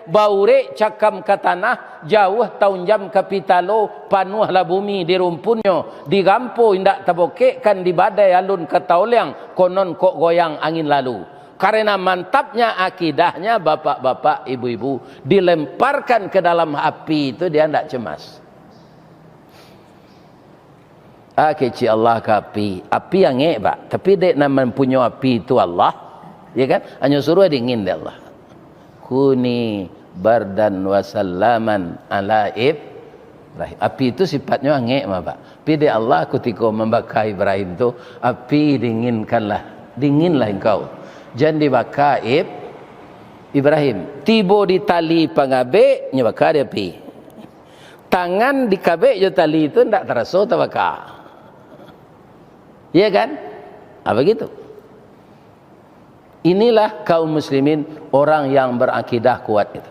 baure cakam ke tanah, jauh tahun jam ke pitalo, panuhlah bumi di rumpunnya, digampo indak tabokek kan di badai alun ke tauliang, konon kok goyang angin lalu. Karena mantapnya akidahnya bapak-bapak, ibu-ibu, dilemparkan ke dalam api itu dia tidak cemas. Keci Allah ke api yang pak. Tapi dek nama punya api itu Allah, ya kan? Hanya suruh dingin deh Allah. Kuni bardan wasallaman ala Ibrahim. Api itu sifatnya angin pak. Tapi dek Allah ketika membakar Ibrahim itu, api dinginlah engkau. Jangan dibakar Ibrahim. Tibo di tali pengabe nyebakar dia api. Tangan di kabek je tali itu tidak terasa terbakar. Ya kan? Begitu. Inilah kaum muslimin, orang yang berakidah kuat itu.